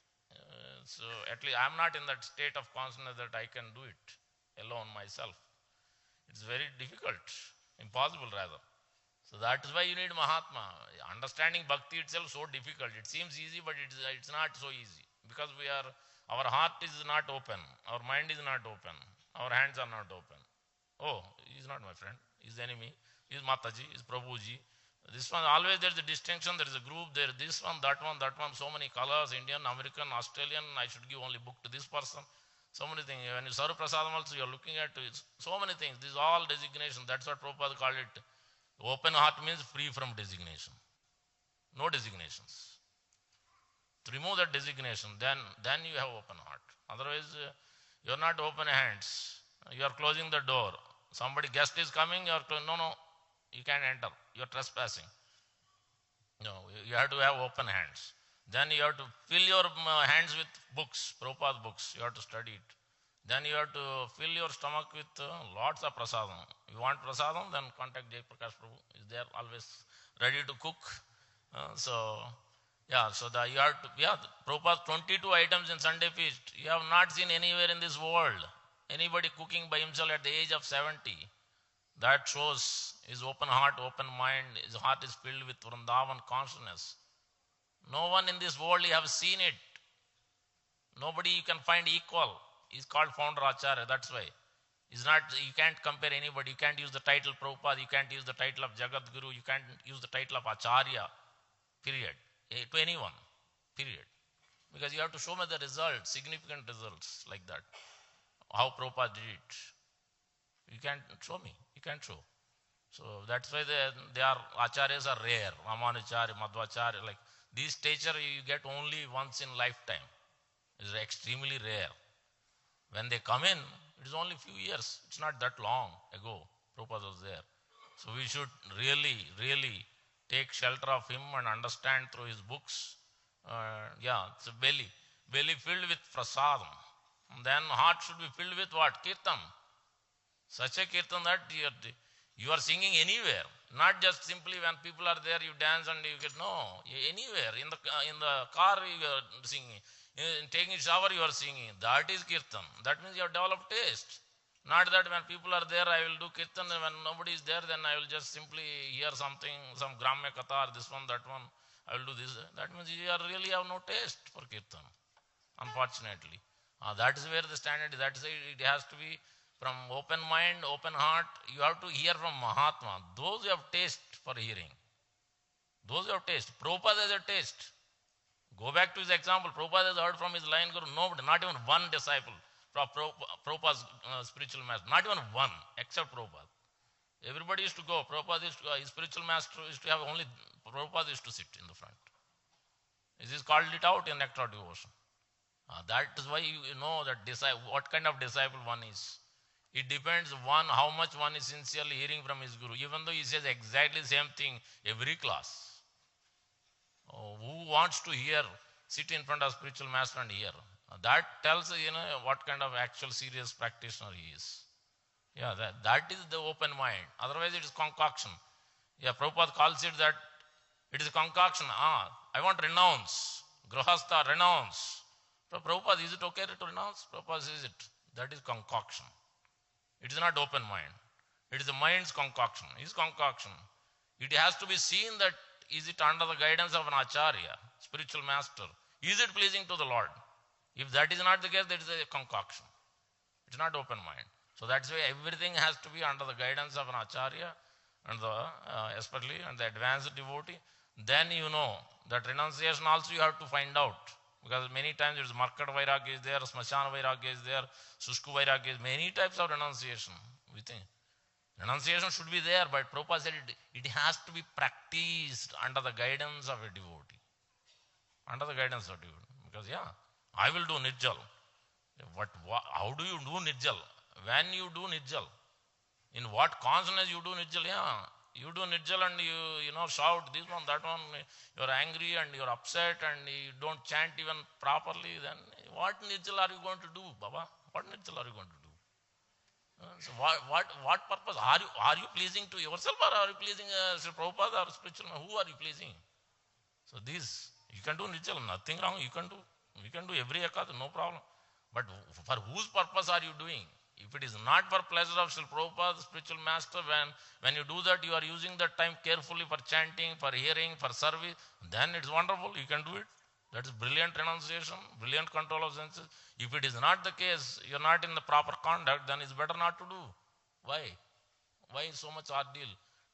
So at least I'm not in that state of consciousness that I can do it alone myself. It's very difficult, impossible rather. So that is why you need Mahatma. Understanding Bhakti itself so difficult. It seems easy, but it's not so easy because our heart is not open, our mind is not open, our hands are not open. Oh, he's not my friend, he's the enemy, he's Mataji, he's Prabhuji. This one, always there's a distinction, there is a group, there this one, that one, so many colors, Indian, American, Australian, I should give only book to this person. So many things. When you serve prasadam also, you're looking at it, so many things. These are all designations. That's what Prabhupada called it. Open heart means free from designation. No designations. To remove that designation, then you have open heart. Otherwise, you're not open hands. You are closing the door. Somebody guest is coming, you are no, you can't enter. You are trespassing. No, you have to have open hands. Then you have to fill your hands with books, Prabhupada's books. You have to study it. Then you have to fill your stomach with lots of prasadam. You want prasadam, then contact Jai Prakash Prabhu. Is there always ready to cook. You have to, Prabhupada's 22 items in Sunday feast. You have not seen anywhere in this world anybody cooking by himself at the age of 70. That shows his open heart, open mind. His heart is filled with Vrindavan consciousness. No one in this world you have seen it. Nobody you can find equal. He's called founder Acharya, that's why. You can't compare anybody. You can't use the title Prabhupada, you can't use the title of Jagat Guru, you can't use the title of Acharya, period. To anyone, period. Because you have to show me the results, significant results like that. How Prabhupada did it. You can't show me. You can't show. So that's why they are Acharyas are rare. Ramanacharya, Madhvacharya, like these stature you get only once in lifetime. It's extremely rare. When they come in, it is only a few years. It's not that long ago. Prabhupada was there. So we should really take shelter of him and understand through his books. It's a belly filled with prasadam. And then heart should be filled with what? Kirtan. Such a kirtan that you are singing anywhere. Not just simply when people are there, you dance and you get, no, anywhere. In the car, you are singing. In taking a shower, you are singing. That is kirtan. That means you have developed taste. Not that when people are there, I will do kirtan, and when nobody is there, then I will just simply hear something, some Gramya Katha, this one, that one, I will do this. That means you really have no taste for kirtan, unfortunately. That is where the standard is. That is it has to be from open mind, open heart. You have to hear from Mahatma. Those who have taste for hearing. Those who have taste. Prabhupada has a taste. Go back to his example. Prabhupada has heard from his line guru. Nobody, not even one disciple from Prabhupada's spiritual master. Not even one, except Prabhupada. Everybody used to go. Prabhupada his spiritual master used to have only, Prabhupada used to sit in the front. This is called it out in Nectar of Devotion. That is why you know that what kind of disciple one is. It depends how much one is sincerely hearing from his guru. Even though he says exactly the same thing every class. Who wants to hear, sit in front of spiritual master and hear? That tells, what kind of actual serious practitioner he is. Yeah, that is the open mind. Otherwise it is concoction. Yeah, Prabhupada calls it that it is a concoction. I want to renounce. Grahastha, renounce. Prabhupada, is it okay to renounce? Prabhupada says it. That is concoction. It is not open mind. It is the mind's concoction. His concoction. It has to be seen that is it under the guidance of an acharya, spiritual master? Is it pleasing to the Lord? If that is not the case, that is a concoction. It's not open mind. So that's why everything has to be under the guidance of an acharya and especially and the advanced devotee. Then you know that renunciation also you have to find out. Because many times it is market vairagya is there, smashana vairagya is there, sushku vairagya is many types of renunciation. We think renunciation should be there, but Prabhupada said it has to be practiced under the guidance of a devotee. Under the guidance of a devotee. Because I will do nirjal. How do you do nirjal? When you do nirjal, in what consciousness you do nirjal? You do nirjal and you shout this one, that one, you're angry and you're upset and you don't chant even properly, then what nirjal are you going to do, Baba? What nirjal are you going to do? So what purpose? Are you pleasing to yourself or are you pleasing Sri Prabhupada or spiritual man? Who are you pleasing? So this, you can do nirjal, nothing wrong, you can do. You can do every ekad, no problem. But for whose purpose are you doing? If it is not for pleasure of Sri Prabhupada, the spiritual master, when you do that, you are using that time carefully for chanting, for hearing, for service, then it's wonderful, you can do it. That is brilliant renunciation, brilliant control of senses. If it is not the case, you are not in the proper conduct, then it's better not to do. Why? Why so much ordeal?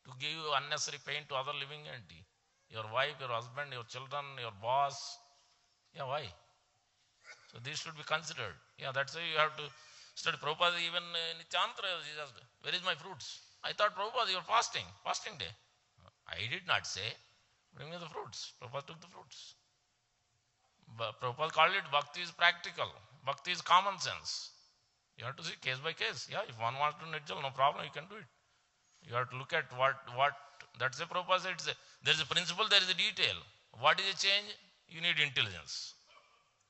To give you unnecessary pain to other living entity. Your wife, your husband, your children, your boss. Why? So this should be considered. That's why you have to study. Prabhupada even Nityantra, he asked, where is my fruits? I thought, Prabhupada, you are fasting day. I did not say, bring me the fruits. Prabhupada took the fruits. But Prabhupada called it Bhakti is practical. Bhakti is common sense. You have to see case by case. If one wants to nirjal, no problem, you can do it. You have to look at what that's a Prabhupada said. There is a principle, there is a detail. What is a change? You need intelligence.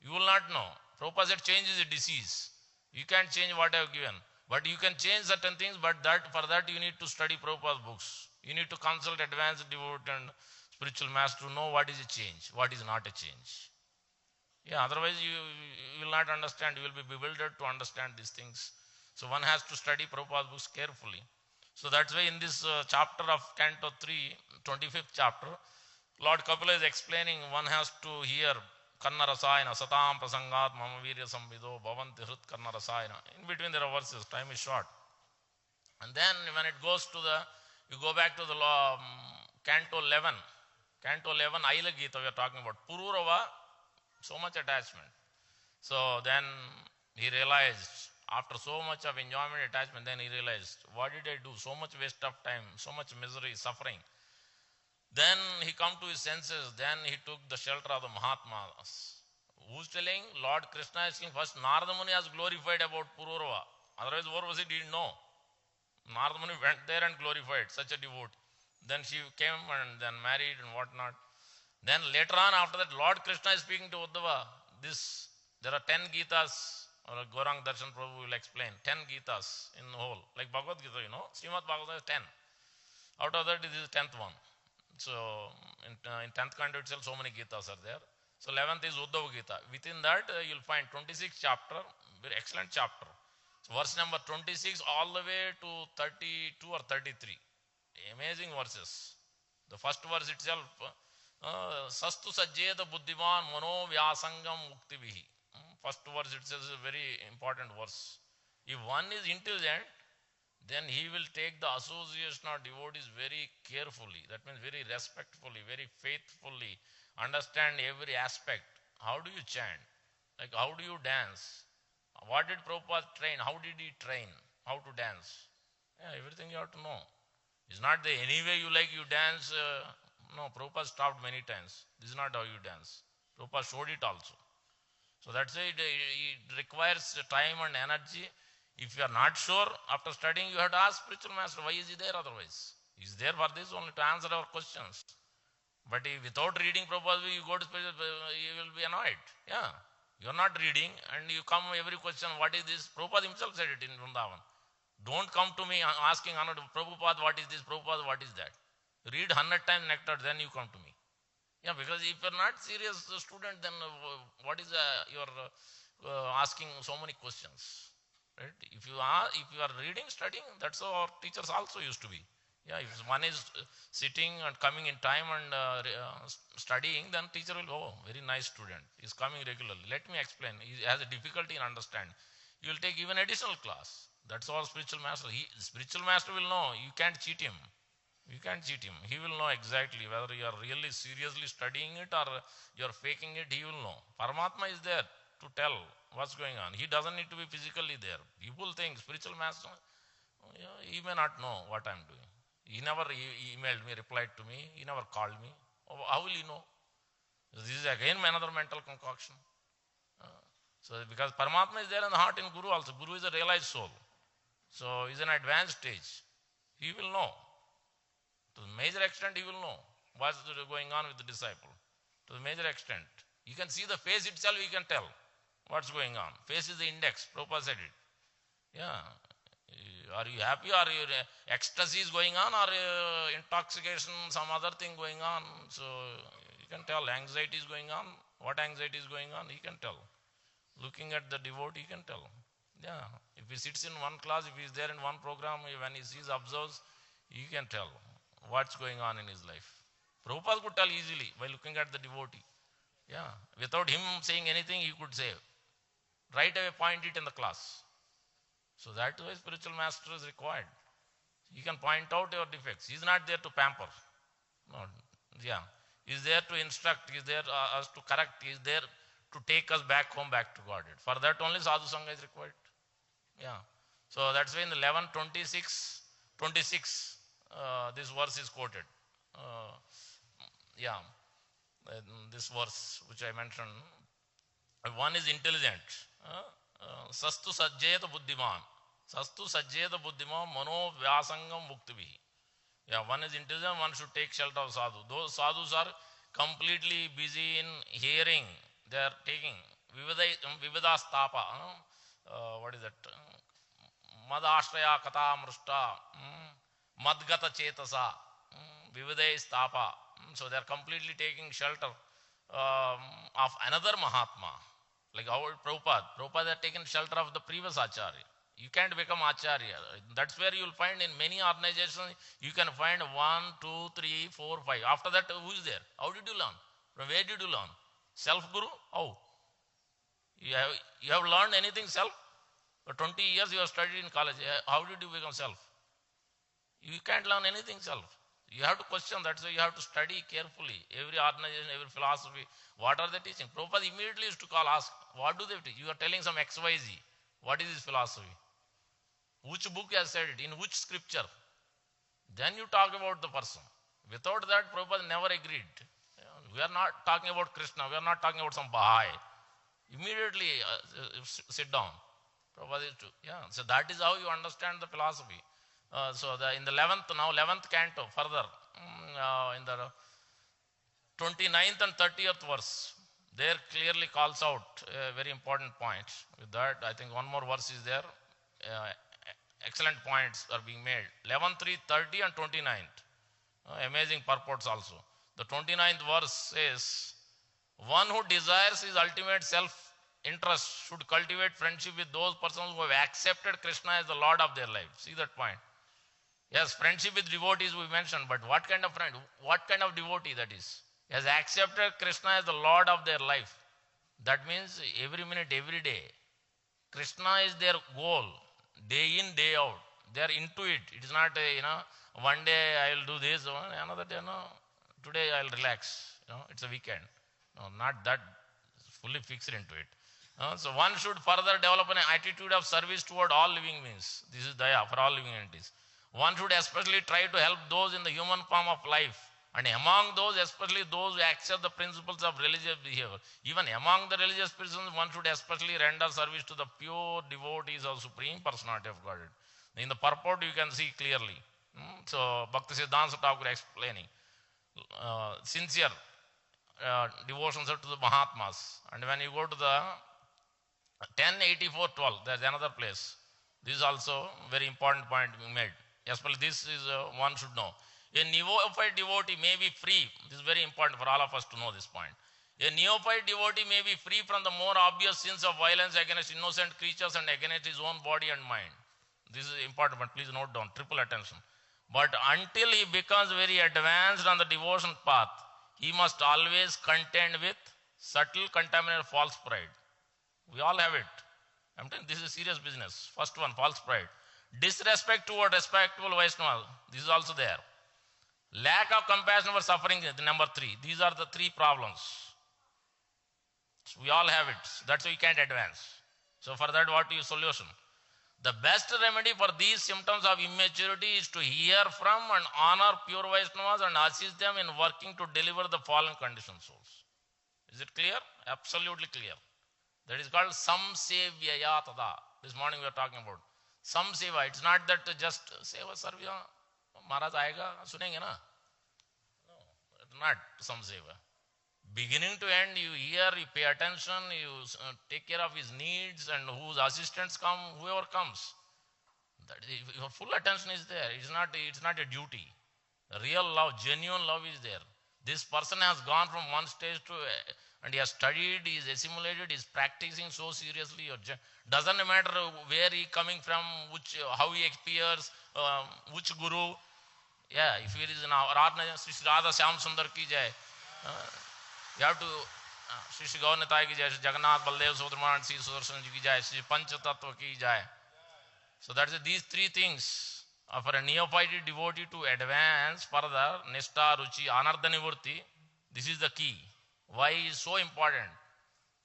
You will not know. Prabhupada said change is a disease. You can't change what I have given. But you can change certain things, but for that you need to study Prabhupada's books. You need to consult advanced devotee and spiritual master to know what is a change, what is not a change. Otherwise you will not understand. You will be bewildered to understand these things. So one has to study Prabhupada's books carefully. So that's why in this chapter of Canto 3, 25th chapter, Lord Kapila is explaining one has to hear Karna Rasayana, Satam Prasangat, Mama Virya Samvido, Bhavanti Hrit Karna Rasayana. In between there are verses, time is short. And then when it goes to you go back to the Canto 11. Canto 11, Aila Gita we are talking about. Pururava, so much attachment. So then he realized, after so much of enjoyment, attachment, then he realized, what did I do? So much waste of time, so much misery, suffering. Then he come to his senses. Then he took the shelter of the Mahatmas. Who's telling? Lord Krishna is saying, first Narada Muni has glorified about Pururava. Otherwise, Urvasi didn't know. Narada Muni went there and glorified such a devotee. Then she came and then married and whatnot. Then later on, after that, Lord Krishna is speaking to Uddhava. There are 10 Gitas, or Gaurang Darshan Prabhu will explain. 10 Gitas in the whole. Like Bhagavad Gita, Srimad Bhagavatam is 10. Out of that, this is the 10th one. So in 10th canto itself, so many Gitas are there. So 11th is Uddhava Gita. Within that, you'll find 26th chapter, very excellent chapter. So verse number 26 all the way to 32 or 33. Amazing verses. The first verse itself, Sastu Sajjeta Buddhiman Mano Vyasangam Muktivihi. First verse itself is a very important verse. If one is intelligent, then he will take the association of devotees very carefully. That means very respectfully, very faithfully, understand every aspect. How do you chant? Like how do you dance? What did Prabhupada train? How did he train? How to dance? Everything you have to know. It's not the any way you like you dance. No, Prabhupada stopped many times. This is not how you dance. Prabhupada showed it also. So that's why it requires time and energy. If you are not sure, after studying, you have to ask spiritual master, why is he there otherwise? He is there for this only to answer our questions. But if without reading Prabhupada, you go to special, you will be annoyed. Yeah. You are not reading and you come every question, what is this? Prabhupada himself said it in Vrindavan. Don't come to me asking, Prabhupada, what is this? Prabhupada, what is that? Read 100 times nectar, then you come to me. Yeah, because if you are not serious student, then what is you are asking so many questions, right? If you are reading, studying, that's how our teachers also used to be. Yeah, if one is sitting and coming in time and studying, then teacher will, oh, very nice student, is coming regularly. Let me explain. He has a difficulty in understanding. You will take even additional class. That's our spiritual master. Spiritual master will know. You can't cheat him. You can't cheat him. He will know exactly whether you are really seriously studying it or you are faking it. He will know. Paramatma is there to tell what's going on. He doesn't need to be physically there. People think spiritual master, he may not know what I'm doing. He never emailed me, replied to me. He never called me. How will he know? This is again another mental concoction. So because Paramatma is there in the heart in Guru also. Guru is a realized soul. So he's an advanced stage. He will know. To the major extent, he will know what's going on with the disciple. To the major extent. You can see the face itself, he can tell what's going on. Face is the index. Prabhupada said it. Yeah. Are you happy? Are you ecstasy is going on or intoxication, some other thing going on? So you can tell anxiety is going on. What anxiety is going on? He can tell. Looking at the devotee, he can tell. Yeah. If he sits in one class, if he is there in one program, when he sees, observes, he can tell what's going on in his life. Prabhupada could tell easily by looking at the devotee. Yeah. Without him saying anything, he could say, right away point it in the class. So that way spiritual master is required. He can point out your defects. He is not there to pamper. No. Yeah. He is there to instruct. He is there us to correct. He is there to take us back home, back to Godhead. For that only Sadhu Sangha is required. Yeah. So that's why in the 11:26, 26, this verse is quoted. Yeah. This verse which I mentioned. One is intelligent. Sastu sajjeta buddhiman. Sastu sajjeta buddhiman mano vyasangam muktivihi. Yeah, one is intelligent, one should take shelter of sadhu. Those sadhus are completely busy in hearing. They are taking vividastapa. What is that? Madashraya kata mrushta. Madgata chetasa. Vividastapa. So they are completely taking shelter of another Mahatma. Like our Prabhupada had taken shelter of the previous Acharya. You can't become Acharya. That's where you will find in many organizations, you can find 1, 2, 3, 4, 5. After that, who is there? How did you learn? From where did you learn? Self-guru? How? You have learned anything self? For 20 years you have studied in college. How did you become self? You can't learn anything self. You have to question. That's why you have to study carefully. Every organization, every philosophy. What are they teaching? Prabhupada immediately used to ask, what do they teach? You are telling some XYZ. What is this philosophy? Which book has said it? In which scripture? Then you talk about the person. Without that, Prabhupada never agreed. We are not talking about Krishna. We are not talking about some Baha'i. Immediately sit down. Prabhupada is to, yeah. So that is how you understand the philosophy. In the 11th canto, further, in the 29th and 30th verse, there clearly calls out a very important point. With that, I think one more verse is there. Excellent points are being made. 11, 3, 30 and 29th. Amazing purports also. The 29th verse says, one who desires his ultimate self-interest should cultivate friendship with those persons who have accepted Krishna as the Lord of their life. See that point? Yes, friendship with devotees we mentioned, but what kind of friend? What kind of devotee that is? He has accepted Krishna as the Lord of their life. That means every minute, every day, Krishna is their goal, day in, day out. They are into it. It is not, one day I will do this, another day, today I will relax. It's a weekend. No, not that, fully fixed into it. So one should further develop an attitude of service toward all living beings. This is daya for all living entities. One should especially try to help those in the human form of life. And among those, especially those who accept the principles of religious behavior. Even among the religious persons, one should especially render service to the pure devotees of Supreme Personality of Godhead. In the purport, you can see clearly. So, Bhakti Siddhanta Thakur explaining. sincere devotions are to the Mahatmas. And when you go to the 1084:12, there's another place. This is also very important point being made. Especially this is one should know. A neophyte devotee may be free. This is very important for all of us to know this point. A neophyte devotee may be free from the more obvious sins of violence against innocent creatures and against his own body and mind. This is important, but please note down, triple attention. But until he becomes very advanced on the devotion path, he must always contend with subtle contaminated false pride. We all have it. I'm telling you, this is serious business. First one, false pride. Disrespect toward respectable Vaishnava. This is also there. Lack of compassion for suffering, number 3. These are the 3 problems. So we all have it. That's why we can't advance. So for that, what is your solution? The best remedy for these symptoms of immaturity is to hear from and honor pure Vaishnavas and assist them in working to deliver the fallen conditioned souls. Is it clear? Absolutely clear. That is called samsevyaya tada. This morning we are talking about samseva. It's not that just seva sarvya, Maharaj aayega, sunenge na. No, it's not samseva. Beginning to end, you hear, you pay attention, you take care of his needs, and whose assistants come, whoever comes. That is, your full attention is there. It's not a duty. Real love, genuine love is there. This person has gone from one stage to, and he has studied, he is assimilated, he is practicing so seriously. Doesn't matter where he coming from, how he appears, which guru. Yeah, if he is in our Sri Radha Syam Sundar ki jai. You have to, Shri Gaur Nitai ki jai, Jagannath, Baldev, Sodharman, Sri Sudarshan ji ki jai, Sri Panch Tattva ki jai. So that is these 3 things for a neophyte devotee to advance further, Nishta, Ruchi, Anartha Nivurti. This is the key. Why is so important?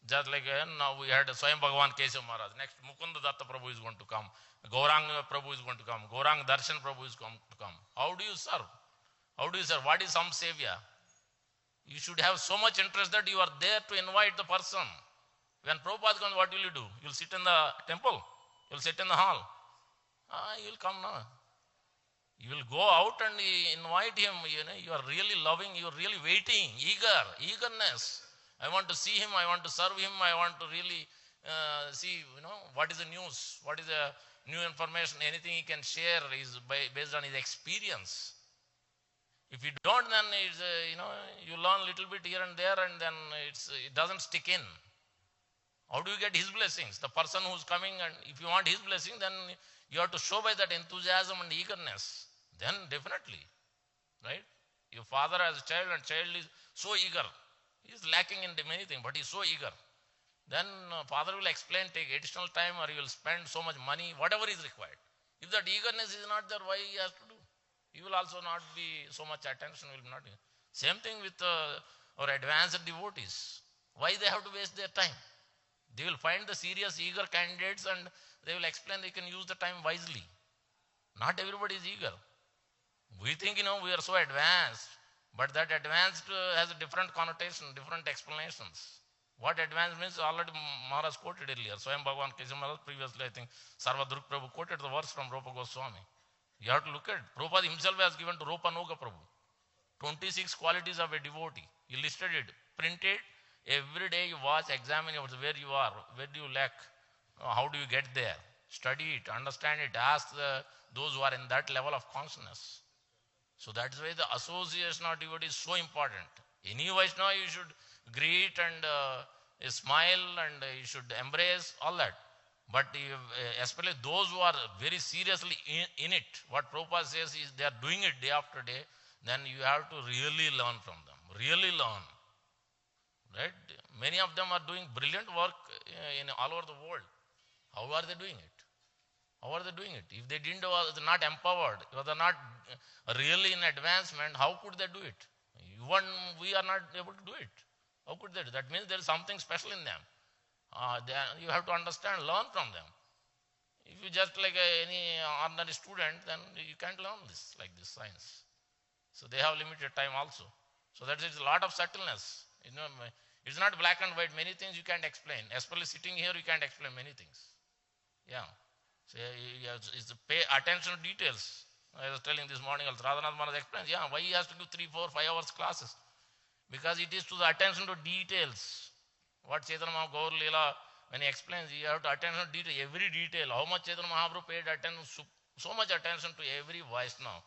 Just like now we had Swayam Bhagavan Keshav Maharaj. Next Mukunda Datta Prabhu is going to come. Gaurang Prabhu is going to come. Gaurang Darshan Prabhu is going to come. How do you serve? How do you serve? What is samsevya? You should have so much interest that you are there to invite the person. When Prabhupada comes, what will you do? You will sit in the temple. You will sit in the hall. You will come now. You will go out and invite him. You are really loving. You are really waiting, eagerness. I want to see him. I want to serve him. I want to really see, what is the news, what is the new information. Anything he can share is based on his experience. If you don't, then it's, you learn a little bit here and there, and then it doesn't stick in. How do you get his blessings? The person who's coming, and if you want his blessing, then you have to show by that enthusiasm and eagerness. Then definitely, right? Your father as a child, and child is so eager. He is lacking in many things, but he is so eager. Then father will explain, take additional time, or he will spend so much money, whatever is required. If that eagerness is not there, why he has to do? He will also not be so much attention. Will not. Same thing with our advanced devotees. Why they have to waste their time? They will find the serious, eager candidates, and they will explain they can use the time wisely. Not everybody is eager. We think, we are so advanced, but that advanced has a different connotation, different explanations. What advanced means already Maharaj quoted earlier. Swayam Bhagavan Keshav Maharaj, previously I think Sarvadruk Prabhu quoted the verse from Rupa Goswami. You have to look at it. Prabhupada himself has given to Rupa Noga Prabhu 26 qualities of a devotee. He listed it, printed. Every day you watch, examine where you are, where do you lack, how do you get there. Study it, understand it, ask those who are in that level of consciousness. So that's why the association of devotee is so important. Any Vaishnava you should greet and smile, and you should embrace all that. But especially those who are very seriously in it, what Prabhupada says is they are doing it day after day, then you have to really learn from them. Really learn. Right? Many of them are doing brilliant work in all over the world. How are they doing it? How are they doing it? If they didn't, was not empowered, if they are not really in advancement, how could they do it? Even we are not able to do it. How could they do? That means there is something special in them. You have to understand, learn from them. If you just like any ordinary student, then you can't learn this, like this science. So they have limited time also. So that is a lot of subtleness. It's not black and white. Many things you can't explain. Especially sitting here, you can't explain many things. Yeah. So you pay attention to details. I was telling this morning also, Radhanath Maharaj explains, why he has to give 3, 4, 5 hours classes? Because it is to the attention to details. What Chaitanya Mahaprabhu Gaur Leela, when he explains, you have to attention to detail, every detail. How much Chaitanya Mahaprabhu paid attention, so much attention to every Vaishnava.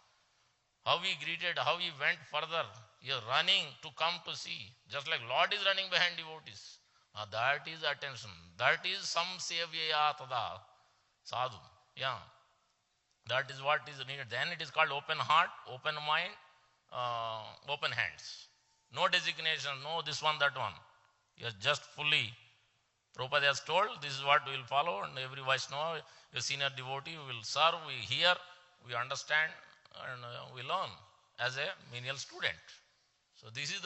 How he greeted, how he went further. He is running to come to see. Just like Lord is running behind devotees. That is attention. That is samsevya tada. Sadhu. That is what is needed. Then it is called open heart, open mind, open hands. No designation, no this one, that one. You are just fully. Prabhupada has told, this is what we will follow, and every Vaishnava, a senior devotee, we will serve, we hear, we understand, and we learn as a menial student. So this is the